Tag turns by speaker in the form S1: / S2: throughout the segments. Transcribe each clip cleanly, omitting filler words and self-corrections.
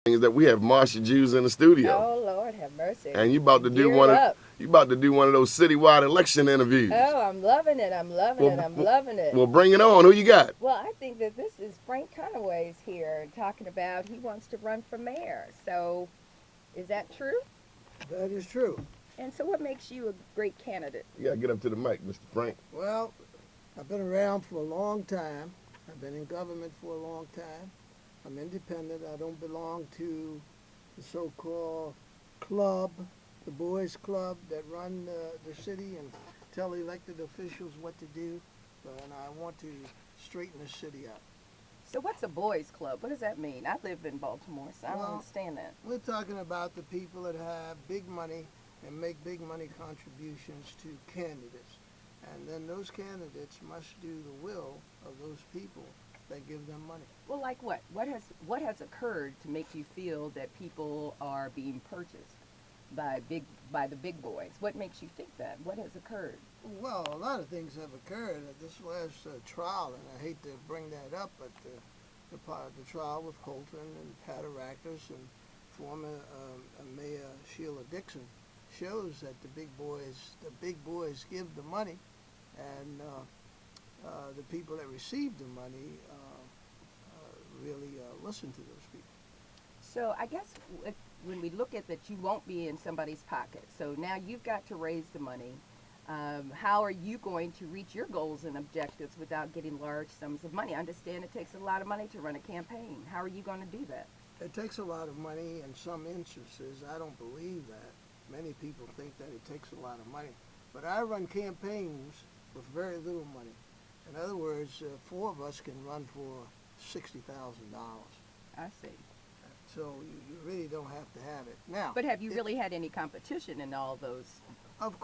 S1: Is that we have Marcia Jews in the studio.
S2: Oh Lord, have mercy.
S1: And you about to do
S2: Gear it
S1: one of
S2: up.
S1: you about to do one of those citywide election interviews.
S2: Oh, I'm loving it. I'm loving it.
S1: Well,
S2: I'm loving it.
S1: well, bring it on. Who you got?
S2: Well, I think that this is Frank Conaway's here talking about he wants to run for mayor. So, is that true?
S3: That is true.
S2: And so, what makes you a great candidate?
S1: You gotta get up to the mic, Mr. Frank.
S3: Well, I've been around for a long time. I've been in government for a long time. I'm independent. I don't belong to the so-called club, the boys club that run the city and tell elected officials what to do. And I want to straighten the city out.
S2: So, what's a boys' club? What does that mean? I live in Baltimore, so I don't
S3: Well,
S2: understand that.
S3: We're talking about the people that have big money and make big money contributions to candidates. And then those candidates must do the will of those people that give them money.
S2: Well, like what? What has occurred to make you feel that people are being purchased by the big boys? What makes you think that? What has occurred?
S3: Well, a lot of things have occurred at this last trial, and I hate to bring that up, but the trial with Holton and Patarakis and former Mayor Sheila Dixon shows that the big boys give the money, and the people that receive the money really listen to those people.
S2: So I guess when we look at that, you won't be in somebody's pocket. So now you've got to raise the money. How are you going to reach your goals and objectives without getting large sums of money? I understand it takes a lot of money to run a campaign. How are you going to do that?
S3: It takes a lot of money in some instances. I don't believe that. Many people think that it takes a lot of money. But I run campaigns with very little money. In other words, four of us can run for $60,000.
S2: I see.
S3: So you really don't have to have it. Now,
S2: But have you really had any competition in all those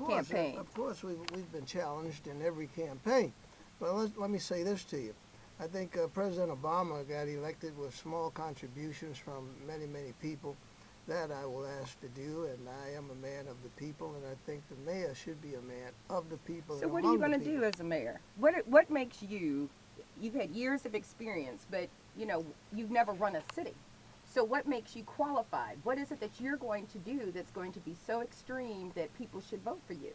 S2: campaigns?
S3: Of course, we've been challenged in every campaign. But let me say this to you. I think President Obama got elected with small contributions from many, many people. That I will ask to do, and I am a man of the people, and I think the mayor should be a man of the people.
S2: So what are you going to do as a mayor? What makes you? You've had years of experience, but you've never run a city. So what makes you qualified? What is it that you're going to do that's going to be so extreme that people should vote for you?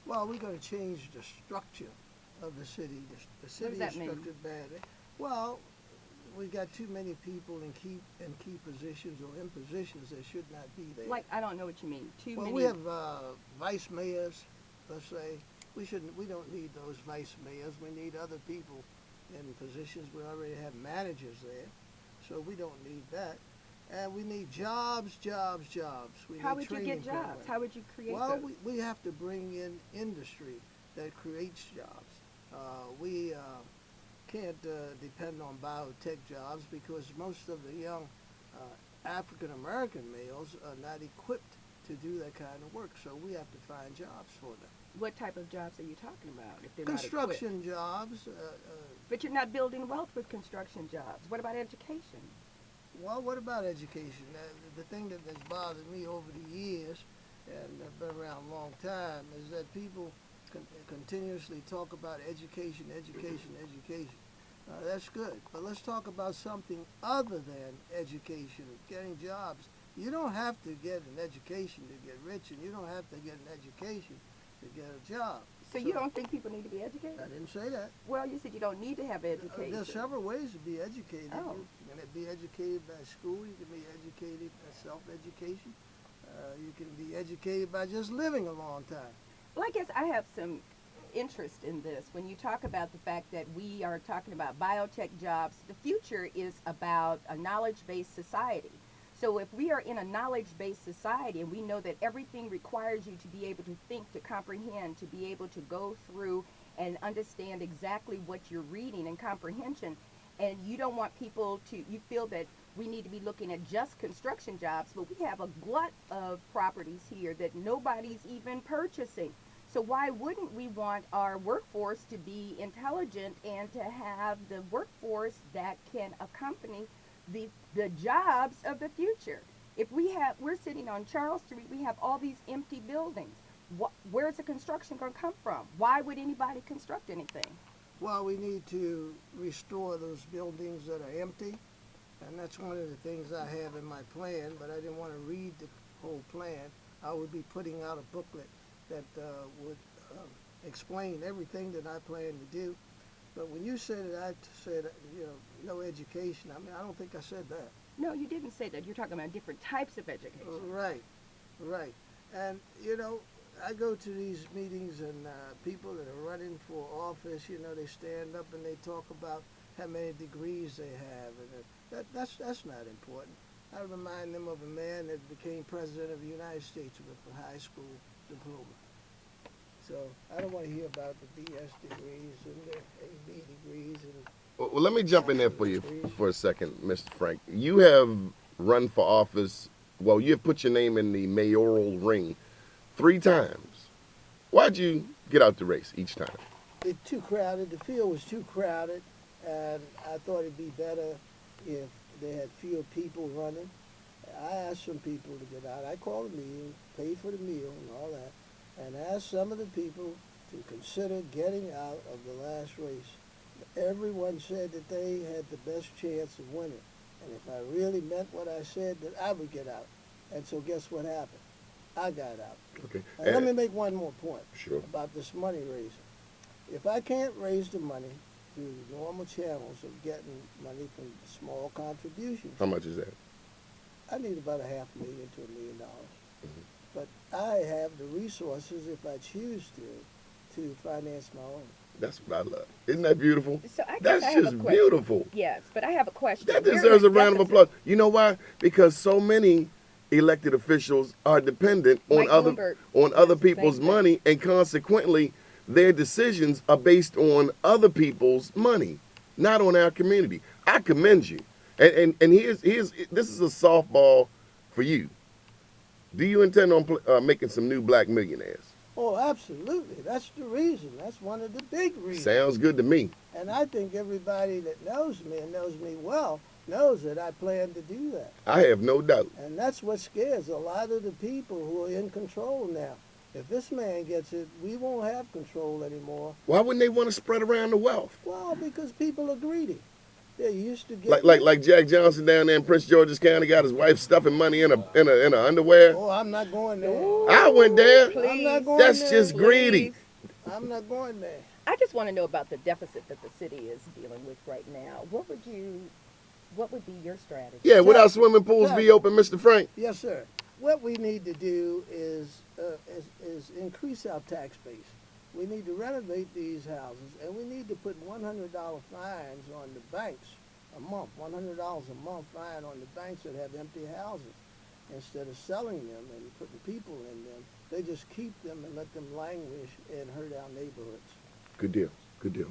S3: Well, we're going to change the structure of the city. The city
S2: What does
S3: is
S2: that mean?
S3: structured badly. Well, we got too many people in key positions or in positions that should not be there.
S2: Like, I don't know what you mean. Too
S3: Well,
S2: many.
S3: we have vice mayors. Let's say we shouldn't. We don't need those vice mayors. We need other people in positions. We already have managers there, so we don't need that. And we need jobs, jobs, jobs. We
S2: How
S3: need
S2: would you
S3: training
S2: get jobs?
S3: programs.
S2: How would you create
S3: Well,
S2: those?
S3: we have to bring in industry that creates jobs. We can't depend on biotech jobs because most of the young African American males are not equipped to do that kind of work. So we have to find jobs for them.
S2: What type of jobs are you talking about if they're not equipped?
S3: Construction jobs.
S2: But you're not building wealth with construction jobs. What about education?
S3: Well, what about education? The thing that has bothered me over the years, and I've been around a long time, is that people continuously talk about education, education, education. That's good, but let's talk about something other than education, getting jobs. You don't have to get an education to get rich, and you don't have to get an education to get a job.
S2: So you don't think people need to be educated?
S3: I didn't say that.
S2: Well, you said you don't need to have education.
S3: There's several ways to be educated.
S2: Oh.
S3: You can be educated by school. You can be educated by self-education. You can be educated by just living a long time.
S2: Well, I guess I have some interest in this. When you talk about the fact that we are talking about biotech jobs, the future is about a knowledge-based society. So if we are in a knowledge-based society and we know that everything requires you to be able to think, to comprehend, to be able to go through and understand exactly what you're reading and comprehension, and you don't want people to, you feel that we need to be looking at just construction jobs, but we have a glut of properties here that nobody's even purchasing. So why wouldn't we want our workforce to be intelligent and to have the workforce that can accompany the jobs of the future? If we're sitting on Charles Street, we have all these empty buildings. Where's the construction going to come from? Why would anybody construct anything?
S3: Well, we need to restore those buildings that are empty. And that's one of the things I have in my plan, but I didn't want to read the whole plan. I would be putting out a booklet that would explain everything that I plan to do. But when you said it, I said, no education. I mean, I don't think I said that.
S2: No, you didn't say that. You're talking about different types of education.
S3: Right, right. And, I go to these meetings and people that are running for office, they stand up and they talk about how many degrees they have. And that's not important. I remind them of a man that became president of the United States with a high school diploma. So I don't want to hear about the BS degrees and the AB degrees.
S1: Well, let me jump in there for you for a second, Mr. Frank. You have run for office, well, you have put your name in the mayoral ring 3 times. Why'd you get out the race each time?
S3: It's too crowded. The field was too crowded, and I thought it'd be better if they had fewer people running. I asked some people to get out. I called a meeting, paid for the meal and all that, and asked some of the people to consider getting out of the last race. Everyone said that they had the best chance of winning. And if I really meant what I said, that I would get out. And so guess what happened? I got out.
S1: Okay.
S3: And let me make one more point
S1: Sure.
S3: about this money raising. If I can't raise the money through the normal channels of getting money from small contributions,
S1: How much is that?
S3: I need about $500,000 to $1 million. But I have the resources, if I choose to finance my own.
S1: That's what I love. Isn't that beautiful?
S2: So I guess
S1: That's
S2: I have
S1: just
S2: a question.
S1: beautiful.
S2: Yes, but I have a question.
S1: That
S2: We're
S1: deserves
S2: in
S1: a round of
S2: deficit.
S1: applause. You know why? Because so many elected officials are dependent on
S2: Mike Bloomberg
S1: other
S2: does the
S1: people's
S2: same thing.
S1: money, and consequently, their decisions are based on other people's money, not on our community. I commend you. And here's this is a softball for you. Do you intend on making some new black millionaires?
S3: Oh, absolutely. That's the reason. That's one of the big reasons.
S1: Sounds good to me.
S3: And I think everybody that knows me and knows me well knows that I plan to do that.
S1: I have no doubt.
S3: And that's what scares a lot of the people who are in control now. If this man gets it, we won't have control anymore.
S1: Why wouldn't they want to spread around the wealth?
S3: Well, because people are greedy. They're used to getting
S1: Like Jack Johnson down there in Prince George's County got his wife stuffing money in a underwear.
S3: Oh, I'm not going there.
S2: Ooh,
S1: I went there.
S2: please,
S3: I'm not going
S1: That's
S3: there.
S1: just greedy.
S2: please.
S3: I'm not going there.
S2: I just want to know about the deficit that the city is dealing with right now. What would be your strategy?
S1: Yeah, would our swimming pools be open, Mr. Frank?
S3: Yes, sir. What we need to do is increase our tax base. We need to renovate these houses, and we need to put $100 fines on the banks a month, $100 a month fine on the banks that have empty houses. Instead of selling them and putting people in them, they just keep them and let them languish and hurt our neighborhoods.
S1: Good deal. Good deal.